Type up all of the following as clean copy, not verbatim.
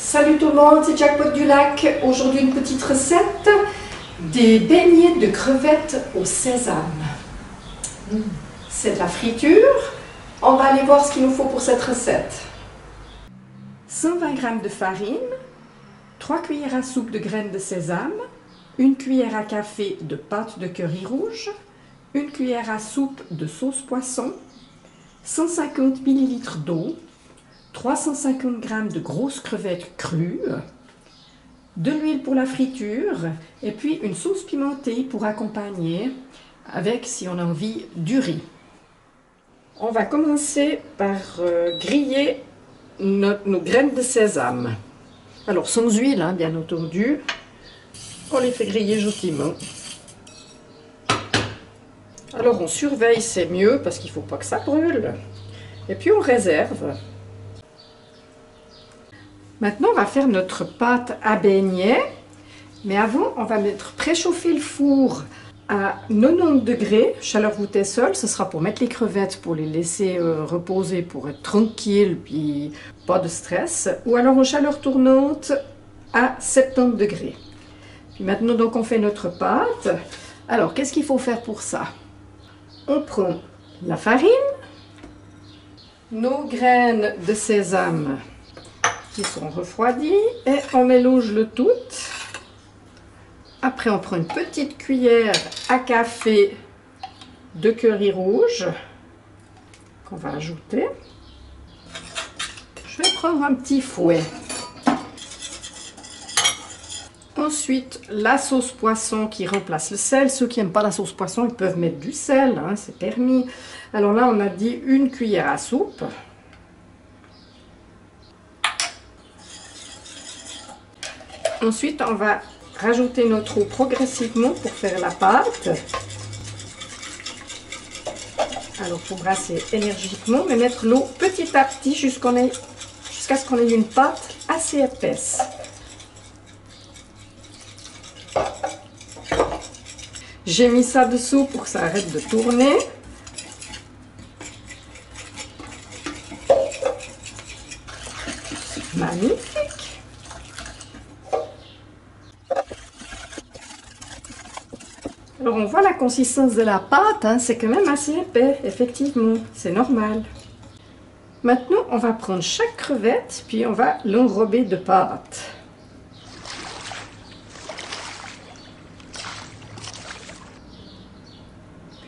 Salut tout le monde, c'est Jackpot du Lac. Aujourd'hui une petite recette des beignets de crevettes au sésame. C'est de la friture. On va aller voir ce qu'il nous faut pour cette recette. 120 g de farine, 3 cuillères à soupe de graines de sésame, 1 cuillère à café de pâte de curry rouge, 1 cuillère à soupe de sauce poisson, 150 ml d'eau, 350 g de grosses crevettes crues, de l'huile pour la friture et puis une sauce pimentée pour accompagner avec, si on a envie, du riz. On va commencer par griller nos graines de sésame. Alors sans huile, hein, bien entendu. On les fait griller gentiment. Alors on surveille, c'est mieux parce qu'il ne faut pas que ça brûle. Et puis on réserve. Maintenant, on va faire notre pâte à beignets. Mais avant, on va préchauffer le four à 90 degrés, chaleur voûtée seule. Ce sera pour mettre les crevettes, pour les laisser reposer, pour être tranquille, puis pas de stress. Ou alors en chaleur tournante à 70 degrés. Puis maintenant, donc, on fait notre pâte. Alors, qu'est-ce qu'il faut faire pour ça? On prend la farine, nos graines de sésame qui sont refroidies et on mélange le tout. Après, on prend une petite cuillère à café de curry rouge qu'on va ajouter. Je vais prendre un petit fouet. Ensuite, la sauce poisson qui remplace le sel. Ceux qui n'aiment pas la sauce poisson, ils peuvent mettre du sel, hein, c'est permis. Alors là, on a dit 1 cuillère à soupe. Ensuite, on va rajouter notre eau progressivement pour faire la pâte. Alors, il faut brasser énergiquement, mais mettre l'eau petit à petit jusqu'à ce qu'on ait une pâte assez épaisse. J'ai mis ça dessous pour que ça arrête de tourner. Magnifique! Alors on voit la consistance de la pâte, hein, c'est quand même assez épais, effectivement, c'est normal. Maintenant, on va prendre chaque crevette, puis on va l'enrober de pâte.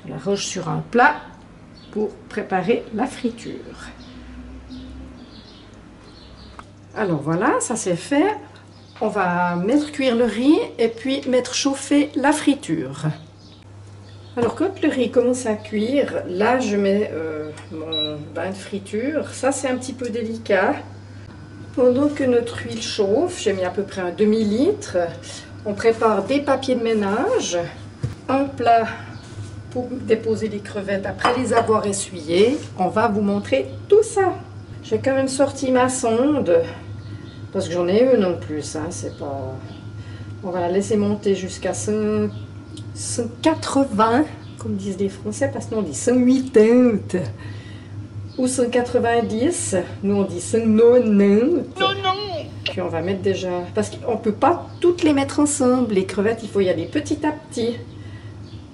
On la range sur un plat pour préparer la friture. Alors voilà, ça c'est fait. On va mettre cuire le riz et puis mettre chauffer la friture. Alors quand le riz commence à cuire, là je mets mon bain de friture. Ça c'est un petit peu délicat. Pendant que notre huile chauffe, j'ai mis à peu près un demi-litre. On prépare des papiers de ménage, un plat pour déposer les crevettes après les avoir essuyées. On va vous montrer tout ça. J'ai quand même sorti ma sonde. Parce que j'en ai une en plus, hein, c'est pas... On va la laisser monter jusqu'à 180, comme disent les Français, parce qu'on dit 180 ou 190. Nous on dit 190. Non, non. Puis on va mettre déjà... Parce qu'on ne peut pas toutes les mettre ensemble. Les crevettes, il faut y aller petit à petit.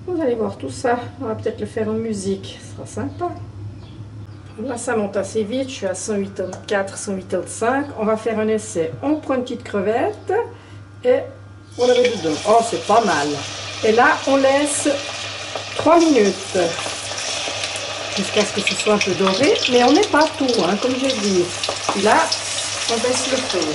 Vous allez voir tout ça. On va peut-être le faire en musique. Ce sera sympa. Là, ça monte assez vite. Je suis à 184, 185. On va faire un essai. On prend une petite crevette et on la met dedans. Oh, c'est pas mal. Et là, on laisse 3 minutes jusqu'à ce que ce soit un peu doré. Mais on n'est pas tout, hein, comme j'ai dit. Puis là, on baisse le feu.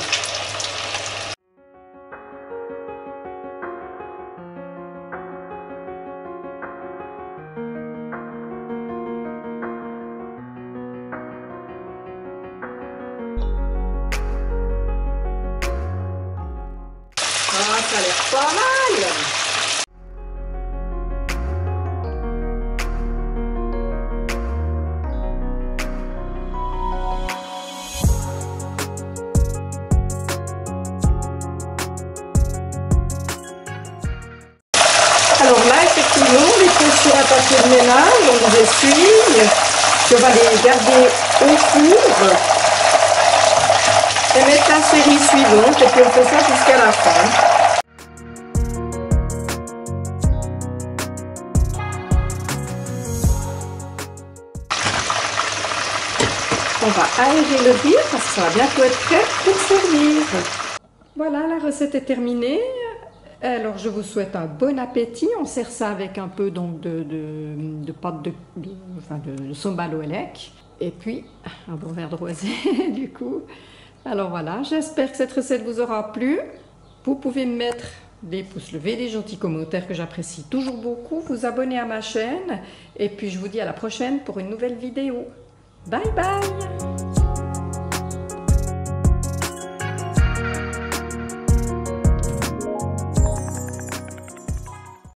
Ah, ça a l'air pas mal! Alors là, effectivement, on les pose sur un papier de ménage, on les essuie, puis on va les garder au four. et mettre la série suivante et puis on fait ça jusqu'à la fin. On va aérer le riz parce que ça va bientôt être prêt pour servir. Voilà, la recette est terminée. Alors je vous souhaite un bon appétit. On sert ça avec un peu donc de pâte de sombaloelek. Et puis un bon verre de rosé du coup. Alors voilà, j'espère que cette recette vous aura plu. Vous pouvez me mettre des pouces levés, des gentils commentaires que j'apprécie toujours beaucoup. Vous abonner à ma chaîne. Et puis je vous dis à la prochaine pour une nouvelle vidéo. Bye bye!